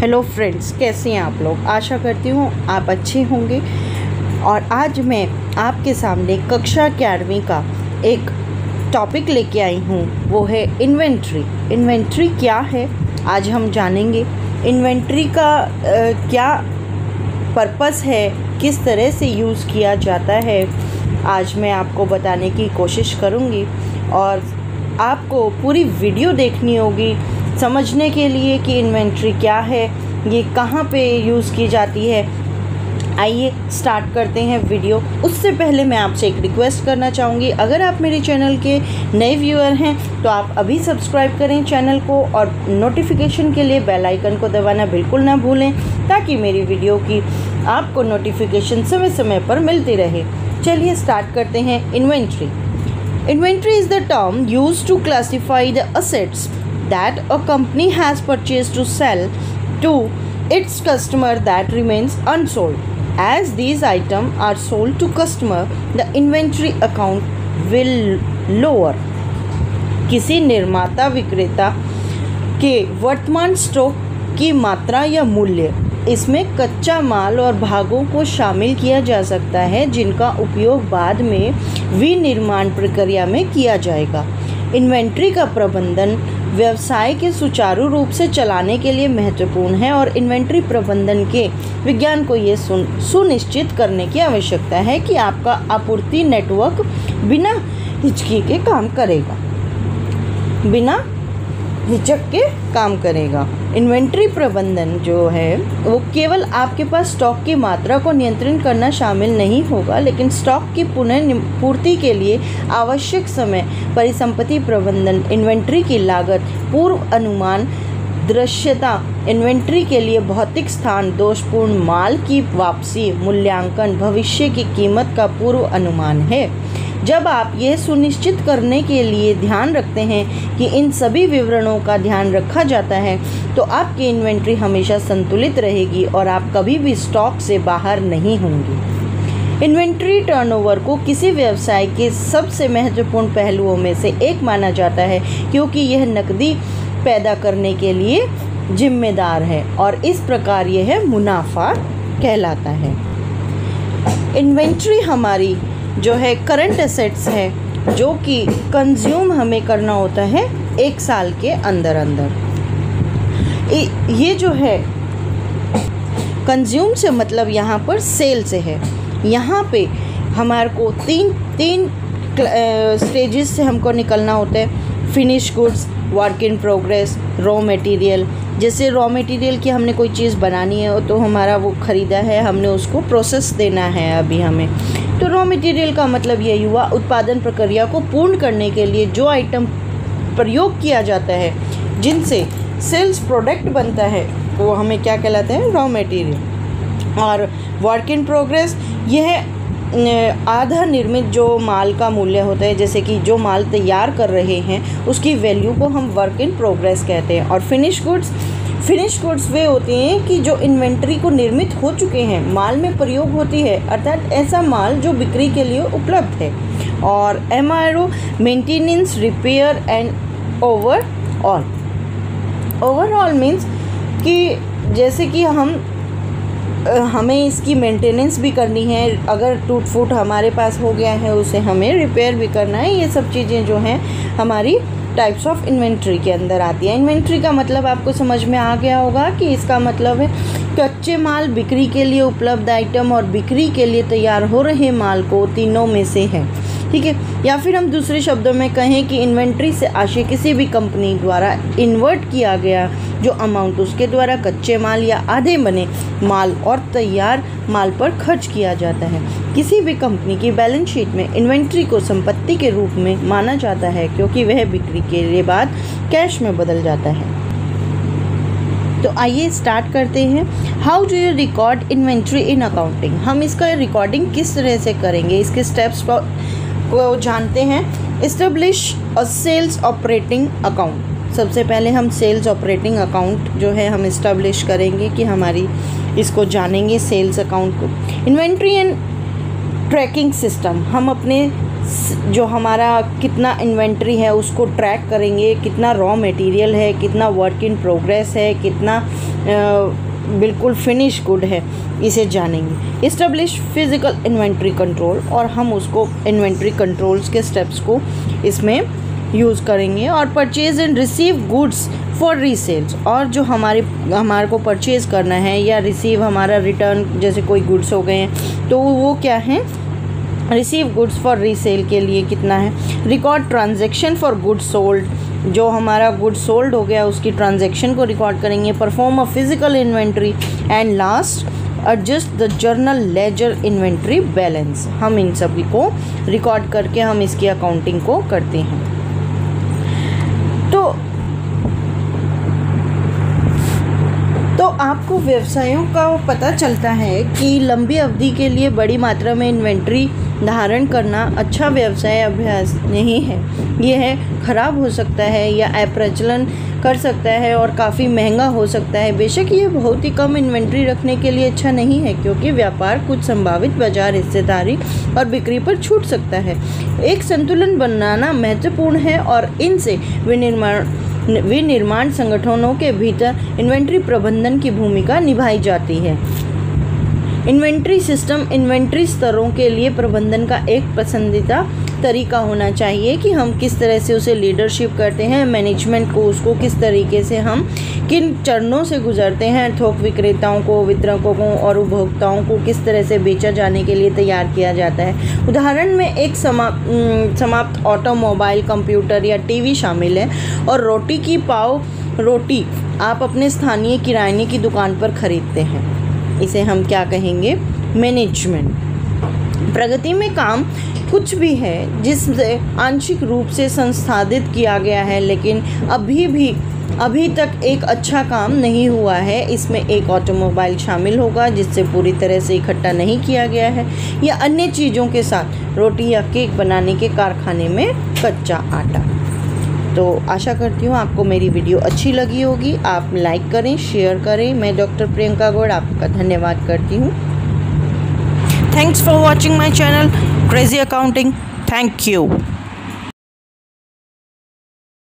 Hello friends, कैसे हैं आप लोग। आशा करती हूँ आप अच्छे होंगे। और आज मैं आपके सामने कक्षा 11वीं का एक टॉपिक लेके आई हूँ, वो है इन्वेंट्री। इन्वेंट्री क्या है आज हम जानेंगे। इन्वेंट्री का क्या पर्पस है, किस तरह से यूज़ किया जाता है, आज मैं आपको बताने की कोशिश करूँगी। और आपको पूरी वीडियो देखनी होगी समझने के लिए कि इन्वेंट्री क्या है, ये कहाँ पे यूज़ की जाती है। आइए स्टार्ट करते हैं वीडियो। उससे पहले मैं आपसे एक रिक्वेस्ट करना चाहूँगी, अगर आप मेरे चैनल के नए व्यूअर हैं तो आप अभी सब्सक्राइब करें चैनल को और नोटिफिकेशन के लिए बेल आइकन को दबाना बिल्कुल ना भूलें, ताकि मेरी वीडियो की आपको नोटिफिकेशन समय समय पर मिलती रहे। चलिए स्टार्ट करते हैं। Inventory is the term used to classify the assets that a company has purchased to sell to its customer that remains unsold. As these items are sold to customer, the inventory account will lower. किसी निर्माता विक्रेता के वर्तमान stock की मात्रा या मूल्य, इसमें कच्चा माल और भागों को शामिल किया जा सकता है जिनका उपयोग बाद में विनिर्माण प्रक्रिया में किया जाएगा। इन्वेंट्री का प्रबंधन व्यवसाय के सुचारू रूप से चलाने के लिए महत्वपूर्ण है और इन्वेंट्री प्रबंधन के विज्ञान को ये सुनिश्चित करने की आवश्यकता है कि आपका आपूर्ति नेटवर्क बिना हिचक के काम करेगा। इन्वेंट्री प्रबंधन जो है वो केवल आपके पास स्टॉक की मात्रा को नियंत्रण करना शामिल नहीं होगा, लेकिन स्टॉक की पुनर्पूर्ति के लिए आवश्यक समय, परिसंपत्ति प्रबंधन, इन्वेंट्री की लागत, पूर्व अनुमान, दृश्यता, इन्वेंट्री के लिए भौतिक स्थान, दोषपूर्ण माल की वापसी, मूल्यांकन, भविष्य की कीमत का पूर्व अनुमान है। जब आप यह सुनिश्चित करने के लिए ध्यान रखते हैं कि इन सभी विवरणों का ध्यान रखा जाता है, तो आपकी इन्वेंट्री हमेशा संतुलित रहेगी और आप कभी भी स्टॉक से बाहर नहीं होंगे। इन्वेंट्री टर्नओवर को किसी व्यवसाय के सबसे महत्वपूर्ण पहलुओं में से एक माना जाता है, क्योंकि यह नकदी पैदा करने के लिए जिम्मेदार है और इस प्रकार यह मुनाफा कहलाता है। इन्वेंट्री हमारी जो है करंट एसेट्स है, जो कि कंज्यूम हमें करना होता है 1 साल के अंदर अंदर। ये जो है कंज्यूम से मतलब यहाँ पर सेल से है। यहाँ पे हमारे को तीन स्टेजेस से हमको निकलना होता है। Finish goods, work in progress, raw material. जैसे रॉ मटेरियल की हमने कोई चीज़ बनानी है तो हमारा वो ख़रीदा है, हमने उसको प्रोसेस देना है अभी हमें, तो रॉ मटेरियल का मतलब यही हुआ उत्पादन प्रक्रिया को पूर्ण करने के लिए जो आइटम प्रयोग किया जाता है, जिनसे सेल्स प्रोडक्ट बनता है, वो हमें क्या कहलाता है, रॉ मटेरियल। और वर्क इन प्रोग्रेस यह आधा निर्मित जो माल का मूल्य होता है, जैसे कि जो माल तैयार कर रहे हैं उसकी वैल्यू को हम वर्क इन प्रोग्रेस कहते हैं। और फिनिश गुड्स वे होते हैं कि जो इन्वेंट्री को निर्मित हो चुके हैं, माल में प्रयोग होती है, अर्थात ऐसा माल जो बिक्री के लिए उपलब्ध है। और MRO maintenance, repair and overall means कि जैसे कि हमें इसकी मेंटेनेंस भी करनी है, अगर टूट फूट हमारे पास हो गया है उसे हमें रिपेयर भी करना है। ये सब चीज़ें जो हैं हमारी टाइप्स ऑफ इन्वेंट्री के अंदर आती है। इन्वेंट्री का मतलब आपको समझ में आ गया होगा कि इसका मतलब है कच्चे माल, बिक्री के लिए उपलब्ध आइटम और बिक्री के लिए तैयार हो रहे माल को तीनों में से है, ठीक है। या फिर हम दूसरे शब्दों में कहें कि इन्वेंट्री से आशय किसी भी कंपनी द्वारा इन्वर्ट किया गया जो अमाउंट उसके द्वारा कच्चे माल या आधे बने माल और तैयार माल पर खर्च किया जाता है। किसी भी कंपनी की बैलेंस शीट में इन्वेंट्री को संपत्ति के रूप में माना जाता है, क्योंकि वह बिक्री के बाद कैश में बदल जाता है। तो आइए स्टार्ट करते हैं। How do you record inventory in accounting. हम इसका रिकॉर्डिंग किस तरह से करेंगे, इसके स्टेप्स को जानते हैं। Establish a sales operating account. सबसे पहले हम सेल्स ऑपरेटिंग अकाउंट जो है हम इस्टेब्लिश करेंगे कि हमारी इसको जानेंगे सेल्स अकाउंट को। इन्वेंट्री एंड ट्रैकिंग सिस्टम, हम अपने जो हमारा कितना इन्वेंट्री है उसको ट्रैक करेंगे, कितना रॉ मटेरियल है, कितना वर्क इन प्रोग्रेस है, कितना बिल्कुल फिनिश गुड है, इसे जानेंगे। इस्टेब्लिश फिजिकल इन्वेंट्री कंट्रोल, और हम उसको इन्वेंट्री कंट्रोल्स के स्टेप्स को इसमें यूज़ करेंगे। और purchase and receive goods for resales, और जो हमारे को परचेज़ करना है या रिसीव हमारा रिटर्न, जैसे कोई गुड्स हो गए हैं तो वो क्या है, रिसीव गुड्स फॉर रीसेल के लिए कितना है। Record transaction for goods sold, जो हमारा गुड्स सोल्ड हो गया उसकी ट्रांजैक्शन को रिकॉर्ड करेंगे। Perform a physical inventory, and last adjust the journal ledger inventory balance. हम इन सभी को रिकॉर्ड करके हम इसकी अकाउंटिंग को करते हैं। तो आपको व्यवसायों का पता चलता है कि लंबी अवधि के लिए बड़ी मात्रा में इन्वेंट्री धारण करना अच्छा व्यवसाय अभ्यास नहीं है। यह खराब हो सकता है या अप्रचलन कर सकता है और काफ़ी महंगा हो सकता है। बेशक ये बहुत ही कम इन्वेंट्री रखने के लिए अच्छा नहीं है, क्योंकि व्यापार कुछ संभावित बाजार हिस्सेदारी और बिक्री पर छूट सकता है। एक संतुलन बनाना महत्वपूर्ण है और इनसे विनिर्माण संगठनों के भीतर इन्वेंट्री प्रबंधन की भूमिका निभाई जाती है। इन्वेंट्री सिस्टम इन्वेंट्री स्तरों के लिए प्रबंधन का एक पसंदीदा तरीका होना चाहिए कि हम किस तरह से उसे लीडरशिप करते हैं, मैनेजमेंट को उसको किस तरीके से हम किन चरणों से गुजरते हैं, थोक विक्रेताओं को, वितरकों को और उपभोक्ताओं को किस तरह से बेचा जाने के लिए तैयार किया जाता है। उदाहरण में एक समाप्त ऑटोमोबाइल, कंप्यूटर या टीवी शामिल है, और रोटी की पाव रोटी आप अपने स्थानीय किराने की दुकान पर खरीदते हैं। इसे हम क्या कहेंगे, मैनेजमेंट। प्रगति में काम कुछ भी है जिससे आंशिक रूप से संसाधित किया गया है लेकिन अभी तक एक अच्छा काम नहीं हुआ है। इसमें एक ऑटोमोबाइल शामिल होगा जिससे पूरी तरह से इकट्ठा नहीं किया गया है, या अन्य चीज़ों के साथ रोटी या केक बनाने के कारखाने में कच्चा आटा। तो आशा करती हूँ आपको मेरी वीडियो अच्छी लगी होगी। आप लाइक करें, शेयर करें। मैं डॉक्टर प्रियंका गौड़ आपका धन्यवाद करती हूँ। Thanks for watching my channel crazy accounting. Thank you.